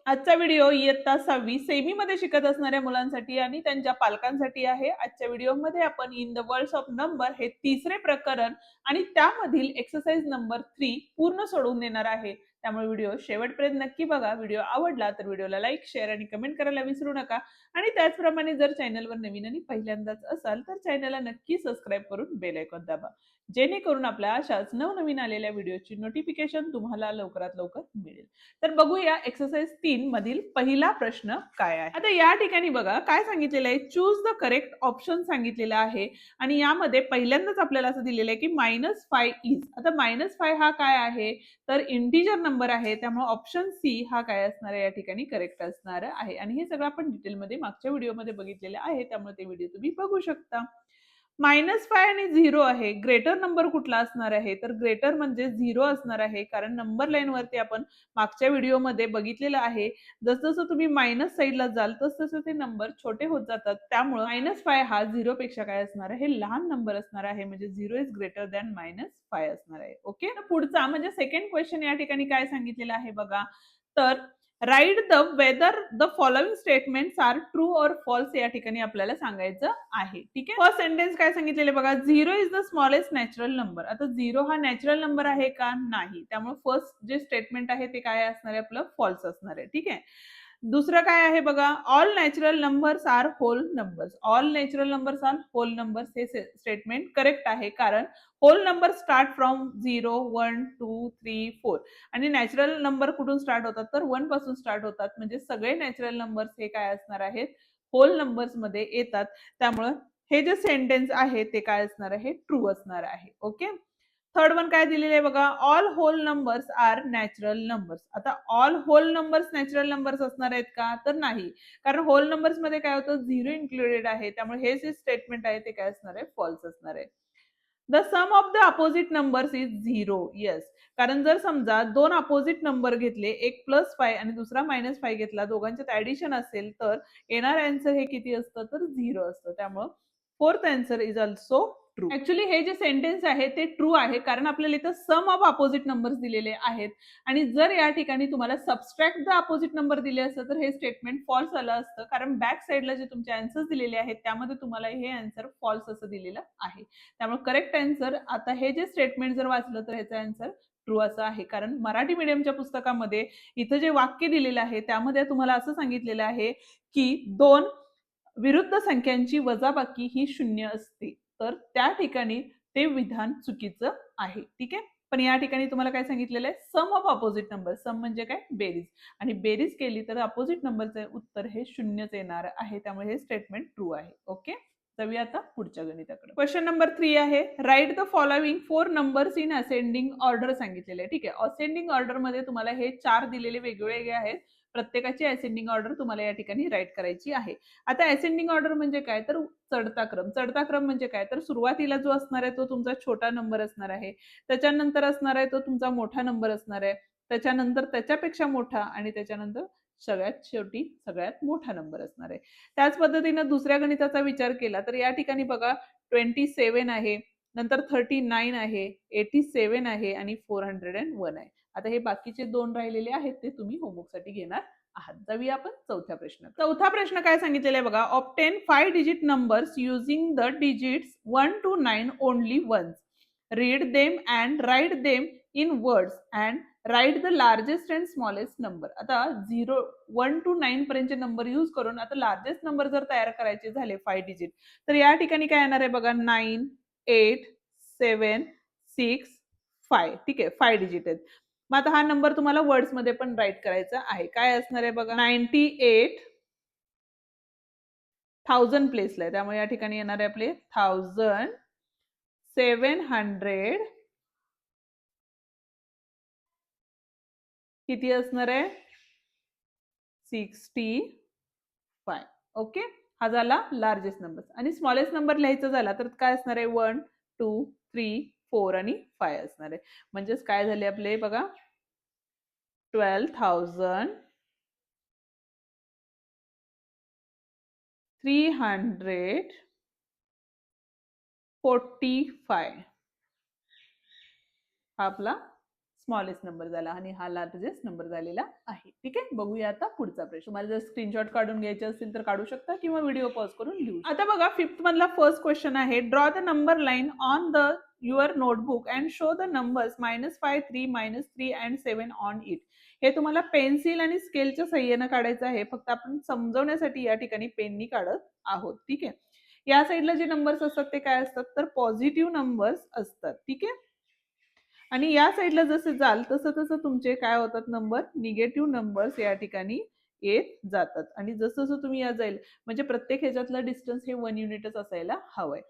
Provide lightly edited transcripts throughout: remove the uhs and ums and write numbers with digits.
आजचा व्हिडिओ इयत्ता 6वी सेमी मध्ये शिकत असणाऱ्या मुलांसाठी आणि त्यांच्या पालकांसाठी आहे। आजच्या व्हिडिओमध्ये आपण in the worlds of number हे तिसरे प्रकरण आणि त्यामधील एक्सरसाइज नंबर 3 पूर्ण सोडवून देणार आहे। त्यामुळे व्हिडिओ शेवटपर्यंत नक्की बघा। व्हिडिओ आवडला तर व्हिडिओला लाईक, शेअर आणि कमेंट करायला विसरू नका आणि त्याचप्रमाणे जर चॅनलवर नवीन आणि पहिल्यांदाच असाल तर चॅनलला नक्की सबस्क्राइब करून बेल आयकॉन दाबा, जेणेकरून आपल्या अशाच नवनवीन आलेल्या व्हिडिओची नोटिफिकेशन तुम्हाला लवकरात लवकर मिळेल। तर बघूया एक्सरसाइज 3 मधील पहिला प्रश्न काय आहे। आता या ठिकाणी बघा काय सांगितलेलं आहे, चूज द करेक्ट ऑप्शन सांगितलेला आहे आणि यामध्ये पहिल्यांदाच आपल्याला असं दिलेलं आहे की -5 इज। आता -5 हा काय आहे तर इंटिजर नंबर आहे, त्यामुळे ऑप्शन सी हा काय असणार आहे या ठिकाणी करेक्ट असणार आहे। आणि हे सगळं आपण डिटेलमध्ये मागच्या व्हिडिओमध्ये बघितलेलं आहे, त्यामुळे ते व्हिडिओ तुम्ही बघू शकता। -5 आणि 0 आहे, ग्रेटर नंबर कुठला असणार आहे तर ग्रेटर म्हणजे 0 असणार आहे, कारण नंबर लाईन वरती आपण मागच्या व्हिडिओमध्ये बघितलेलं आहे जसं तुम्ही मायनस साईडला जाल तसं ते नंबर छोटे होत जातात, त्यामुळे -5 हा 0 पेक्षा काय असणार आहे, हे लहान नंबर असणार आहे, म्हणजे 0 इज ग्रेटर दॅन -5 असणार आहे। ओके, पुढचा म्हणजे सेकंड क्वेश्चन या ठिकाणी काय सांगितलेलं आहे बघा, तर write the whether the following statements are true और फॉल्स या ठिकाणी आपल्याला सांगायचं आहे। ठीक आहे, फर्स्ट सेंटेन्स काय सांगितलेले बघा, 0 is the smallest natural number. आता 0 हा नॅचरल नंबर आहे का, नाही, त्यामुळे फर्स्ट जे स्टेटमेंट आहे ते काय असणार आहे आपलं, फॉल्स असणार आहे। ठीक आहे, दुसरं काय आहे बघा, all natural numbers are whole numbers. All natural numbers are whole numbers हे स्टेटमेंट करेक्ट आहे, कारण होल नंबर स्टार्ट फ्रॉम 0, 1, 2, 3, 4 आणि नॅचरल नंबर कुठून स्टार्ट होतात तर 1 पासून स्टार्ट होतात, म्हणजे सगळे नॅचरल नंबर्स हे काय असणार आहेत, होल नंबर्स मध्ये येतात, त्यामुळे हे जे सेंटेन्स आहे ते काय असणार आहे, ट्रू असणार आहे। ओके, थर्ड वन काय दिलेले आहे बघा, all whole numbers are natural numbers. आता all whole numbers natural numbers असणार आहेत का तर नाही, कारण होल नंबर्स मध्ये काय होतं, 0 इन्क्लुडेड आहे, त्यामुळे हे जे स्टेटमेंट आहे ते काय असणार आहे, फॉल्स असणार आहे। The sum of the opposite numbers is 0, yes, कारण जर समजा दोन अपोजिट नंबर घेतले, एक +5 आणि दुसरा -5 घेतला, दोघांच्यात ऍडिशन असेल तर येणार आन्सर हे किती असतं तर 0 असतं, त्यामुळे fourth answer is also true. Actually हे जे सेंटेन्स आहे ते ट्रू आहे, कारण आपल्याला इथं सम ऑफ अपोजिट नंबर्स दिलेले आहेत आणि जर या ठिकाणी तुम्हाला सबस्ट्रॅक्ट द अपोजिट नंबर दिले असतं तर हे स्टेटमेंट फॉल्स आलं असतं, कारण बॅक साईडला जे तुमचे आन्सर्स दिलेले आहेत त्यामध्ये तुम्हाला हे आन्सर फॉल्स असं दिलेलं आहे, त्यामुळे करेक्ट आन्सर आता हे जे स्टेटमेंट जर वाचलं तर ह्याचा आन्सर ट्रू असं आहे। कारण मराठी मीडियमच्या पुस्तकामध्ये इथं जे वाक्य दिलेलं आहे त्यामध्ये तुम्हाला असं सांगितलेलं आहे की 2 विरुद्ध संख्यांची वजाबाकी ही 0 असते, तर त्या ठिकाणी ते विधान चुकीचं आहे। ठीक आहे, पण या ठिकाणी तुम्हाला काय सांगितलेलं आहे, सम ऑफ अपोजिट नंबर, सम म्हणजे काय, बेरीज, आणि बेरीज केली तर अपोजिट नंबरचे उत्तर हे 0च येणार आहे, त्यामुळे हे स्टेटमेंट ट्रू आहे। ओके, जाऊया आता पुढच्या गणिताकडे। क्वेश्चन नंबर 3 आहे, write the following 4 numbers in ascending order सांगितलेले आहे। ठीक आहे, असेंडिंग ऑर्डर मध्ये तुम्हाला हे 4 दिलेले वेगवेगळे आहेत, प्रत्येकाची असेंडिंग ऑर्डर तुम्हाला या ठिकाणी राईट करायची आहे। आता असेंडिंग ऑर्डर म्हणजे काय तर चढता क्रम। चढता क्रम म्हणजे काय तर सुरुवातीला जो असणार आहे तो तुमचा छोटा नंबर असणार आहे, त्याच्यानंतर असणार आहे तो तुमचा मोठा नंबर असणार आहे, त्याच्यानंतर त्याच्यापेक्षा मोठा आणि त्याच्यानंतर सगळ्यात शेवटी सगळ्यात मोठा नंबर असणार आहे। त्याच पद्धतीने दुसऱ्या गणिताचा विचार केला तर या ठिकाणी बघा 27 आहे, नंतर 39 आहे, 87 आहे आणि 401 आहे। आता हे बाकीचे दोन राहिलेले आहेत ते तुम्ही होमवर्कसाठी घेणार आहात। जाऊया आपण चौथ्या प्रश्न। चौथा प्रश्न काय सांगितलेला आहे बघा, obtain 5 digit numbers using the digits 1 to 9 only once, read them and write them in words and write the largest and smallest number. आता 1 to 9 पर्यंतचे नंबर यूज करून आता लार्जेस्ट नंबर जर तयार करायचे झाले 5 डिजिट तर या ठिकाणी काय येणार आहे बघा, 9, 8, 7, 6, 5। ठीक आहे, 5 डिजिट आहेत। मग आता हा नंबर तुम्हाला वर्ड्स मध्ये पण राईट करायचा आहे, काय असणार आहे बघा, 98,000 प्लेसला आहे, त्यामुळे या ठिकाणी येणार आहे आपले 1700 किती असणार आहे 65। ओके, हा झाला लार्जेस्ट नंबर आणि स्मॉलेस्ट नंबर लिहायचा झाला तर काय असणार आहे 1, 2, 3, 4 आणि 5 असणार आहे। म्हणजेच काय झाले आपले बघा 12,345 हा आपला स्मॉलेस्ट नंबर झाला आणि हा लार्जेस्ट नंबर झालेला आहे. ठीक आहे, बघूया आता पुढचा प्रश्न. तुम्हाला जर स्क्रीनशॉट काढून घ्यायचे असतील तर काढू शकता किंवा व्हिडिओ पॉज करून लिहू. आता बघा, 5th मधला फर्स्ट क्वेश्चन आहे. Draw the number line on the your notebook and show the numbers -5, 3, -3 and 7 on it. हे तुम्हाला पेन्सिल आणि स्केलच्या सहाय्याने काढायचं आहे. फक्त आपण समजवण्यासाठी या ठिकाणी पेननी काढत आहोत. ठीक आहे, या साईडला जे नंबर्स असतात ते काय असतात तर पॉझिटिव्ह नंबर्स असतात. ठीक आहे, आणि या साईडला जसं जाल तसं तसं तुमचे काय होतात नंबर निगेटिव्ह नंबर्स या ठिकाणी येत जातात. आणि जसं जसं तुम्ही या जाईल म्हणजे प्रत्येक ह्याच्यातलं डिस्टन्स हे 1 युनिटच असायला हवंय.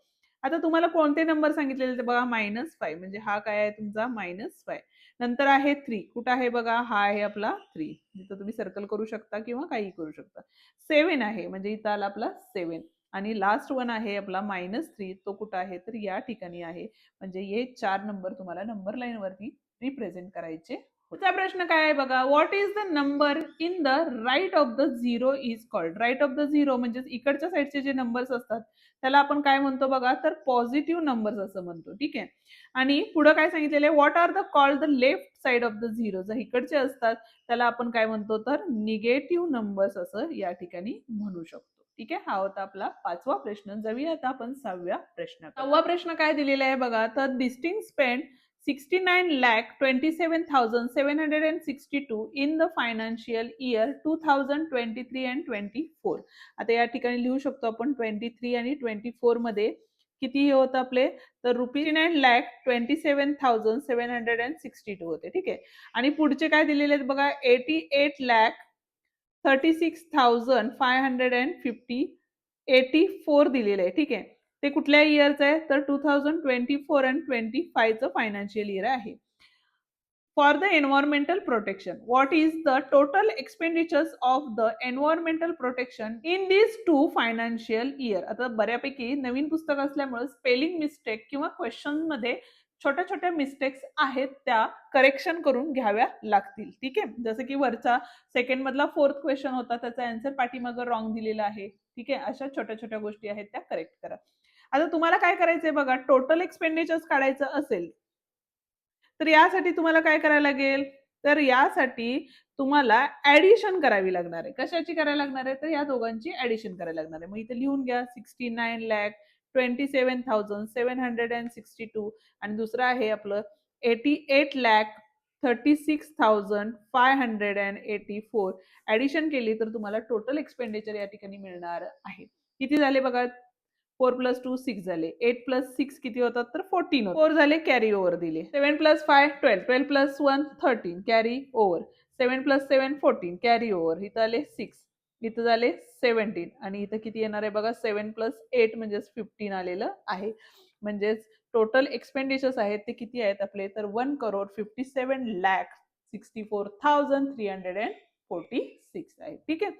आता तुम्हाला कोणते नंबर सांगितलेले ते बघा, -5 म्हणजे हा काय आहे तुमचा -5. नंतर आहे 3, कुठं आहे बघा, हा आहे आपला 3, जिथं तुम्ही सर्कल करू शकता किंवा काही करू शकता. 7 आहे म्हणजे इथं आला आपला 7. आणि लास्ट वन आहे आपला -3, तो कुठं आहे तर या ठिकाणी आहे. म्हणजे हे 4 नंबर तुम्हाला नंबर लाईन वरती रिप्रेझेंट करायचे. पुढचा प्रश्न काय आहे बघा, what is the number in the right of the zero is called. Right of the zero म्हणजे इकडच्या साईडचे जे नंबर्स असतात त्याला आपण काय म्हणतो बघा तर पॉझिटिव्ह नंबर्स असं म्हणतो. ठीक आहे, आणि पुढे काय सांगितलेलं आहे, what are the called the left side of the zero. जर इकडचे असतात त्याला आपण काय म्हणतो तर निगेटिव्ह नंबर्स असं या ठिकाणी म्हणू शकतो. ठीक आहे, हा होता आपला 5वा प्रश्न. जाऊया आता आपण 6व्या प्रश्न. 6वा प्रश्न काय दिलेला आहे बघा, तर distinct spend 69,27,762 in the financial year 2023 and 24. आता या ठिकाणी लिहू शकतो आपण 23 आणि 24 मध्ये किती होतं आपले तर ₹69,27,762 होते. ठीक आहे, आणि पुढचे काय दिलेले आहेत बघा, 88,36,550 दिलेले आहे. ठीक आहे, ते कुठल्या इयरचं आहे तर 2024 and 25चं फायनान्शियल इयर आहे. For the environmental protection, what is the total expenditures of the environmental protection in this 2 financial year. आता बऱ्यापैकी नवीन पुस्तक असल्यामुळे स्पेलिंग मिस्टेक किंवा क्वेश्चन मध्ये छोट्या छोट्या मिस्टेक्स आहेत त्या करेक्शन करून घ्याव्या लागतील. ठीक आहे, जसं की वरचा सेकंड मधला 4th क्वेश्चन होता, त्याचा आन्सर पाठीमागं रॉंग दिलेला आहे. ठीक आहे, अशा छोट्या छोट्या गोष्टी आहेत त्या करेक्ट करा. आता तुम्हाला काय करायचंय बघा, टोटल एक्सपेंडिचर्स काढायचं असेल तर यासाठी तुम्हाला काय करायला लागेल तर यासाठी तुम्हाला ऍडिशन करावी लागणार आहे. कशाची करायला लागणार आहे तर या दोघांची ऍडिशन करायला लागणार आहे. मग इथे लिहून घ्या, 69,27,762 आणि दुसरं आहे आपलं 88,36,584. ऍडिशन केली तर तुम्हाला टोटल एक्सपेंडिचर या ठिकाणी मिळणार आहे. किती झाले बघा, 4 + 2 6 झाले, 8 + 6 किती होतात तर 14 होतात. 4 झाले, कॅरी ओव्हर दिले. 7 + 5 12, 12 + 1 13 कॅरी ओव्हर, 7 + 7 14 कॅरी ओव्हर. इथं आले 6, इथं झाले 17 आणि इथं किती येणार आहे बघा, 7 + 8 म्हणजे 15 आलेलं आहे. म्हणजेच टोटल एक्सपेंडिचर्स आहेत ते किती आहेत आपले तर 1,57,64,346 आहे. ठीक आहे,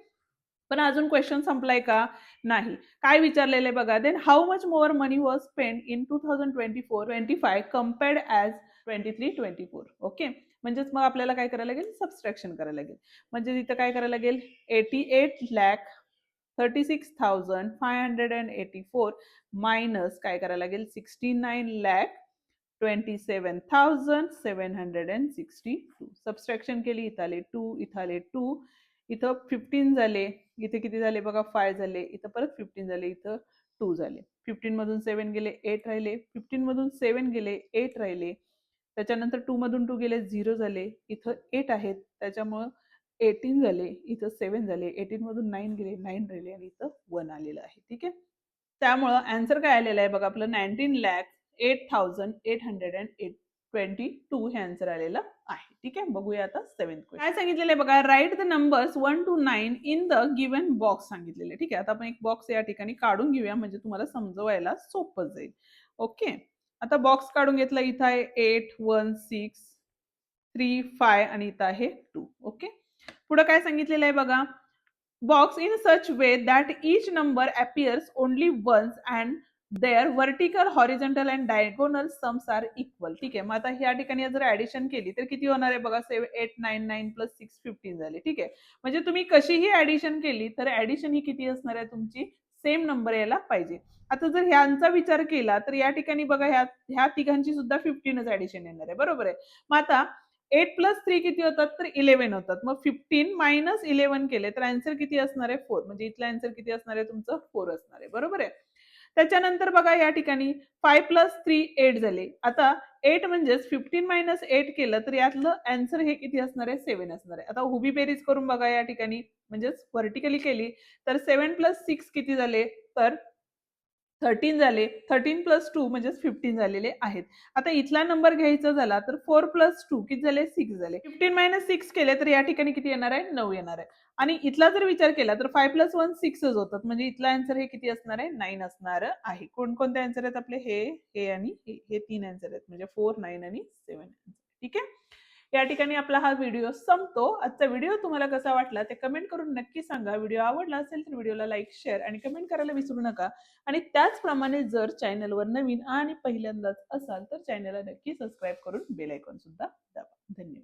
पण अजून क्वेश्चन संपलाय का नाही. काय विचारलेलं आहे बघा, then how much more money was spend in 2024-25 compared as 23-24. Okay, म्हणजेच मग आपल्याला काय करायला लागेल, सबस्ट्रॅक्शन करायला लागेल. म्हणजे इथं काय करायला लागेल, 88,36,584 मायनस काय करायला लागेल, 69,27,762. सबस्ट्रॅक्शन केली, इथं आले 2, इथं आले 2, इथं 15 झाले, इथे किती झाले बघा 5 झाले, इथं परत 15 झाले, इथं 2 झाले. 15 मधून 7 गेले 8 राहिले, 15 मधून 7 गेले 8 राहिले, त्याच्यानंतर 2 मधून 2 गेले 0 झाले, इथं 8 आहेत त्याच्यामुळं 18 झाले, इथं 7 झाले, 18 मधून 9 गेले 9 राहिले आणि इथं 1 आलेलं आहे. ठीक आहे, त्यामुळं आन्सर काय आलेलं आहे बघा आपलं 19,08,822 हे आन्सर आलेलं आहे. ठीक आहे, बघूया आता 7th क्वेश्चन. काय सांगितलेलं आहे बघा, write the numbers 1 to 9 in the given box सांगितलेले. ठीक आहे, आता आपण एक बॉक्स या ठिकाणी काढून घेऊया म्हणजे तुम्हाला समजवायला सोपं जाईल. ओके, आता बॉक्स काढून घेतला, इथं आहे 8 1 6 3 5 आणि इथं आहे 2. ओके, पुढे काय सांगितलेलं आहे बघा, box in such way that each number appears only once and their vertical, horizontal and diagonal sums are equal. ठीक आहे, मग आता ह्या ठिकाणी जर ऍडिशन केली तर किती होणार आहे बघा, 7 8 9 9 + 6 15 झाले. ठीक आहे, म्हणजे तुम्ही कशीही ऍडिशन केली तर ऍडिशन ही किती असणार आहे तुमची, सेम नंबर यायला पाहिजे. आता जर ह्यांचा विचार केला तर या ठिकाणी बघा ह्या तिघांची सुद्धा 15च ऍडिशन येणार आहे, बरोबर आहे. मग आता 8 प्लस 3 किती होतात तर 11 होतात. मग 15 मायनस 11 केले तर आन्सर किती असणार आहे 4. म्हणजे इथला आन्सर किती असणार आहे तुमचं 4 असणार आहे. बरोबर आहे. त्याच्यानंतर बघा या ठिकाणी 5 प्लस 3 8 झाले. आता 8 म्हणजेच 15 मायनस 8 केलं तर यातलं आन्सर हे किती असणार आहे 7 असणार आहे. आता उभी बेरीज करून बघा या ठिकाणी म्हणजेच व्हर्टिकली केली तर 7 प्लस 6 किती झाले तर 13 झाले. 13 प्लस 2 म्हणजेच 15 झालेले आहेत. आता इथला नंबर घ्यायचा झाला तर 4 प्लस 2 किती झाले 6 झाले. 15 मायनस 6 केले तर या ठिकाणी किती येणार आहे 9 येणार आहे. आणि इथला जर विचार केला तर 5 प्लस 1 6च होतात. म्हणजे इथला आन्सर हे किती असणार आहे 9 असणार आहे. कोणकोणते आन्सर आहेत आपले हे आणि हे 3 आन्सर आहेत. म्हणजे 4, 9 आणि 7. ठीक आहे. या ठिकाणी आपला हा व्हिडिओ संपतो. आजचा व्हिडिओ तुम्हाला कसा वाटला ते कमेंट करून नक्की सांगा. व्हिडिओ आवडला असेल तर व्हिडिओला लाईक, शेअर आणि कमेंट करायला विसरू नका. आणि त्याचप्रमाणे जर चॅनलवर नवीन आणि पहिल्यांदाच असाल तर चॅनलला नक्की सबस्क्राईब करून बेल आयकॉन सुद्धा दाबा. धन्यवाद.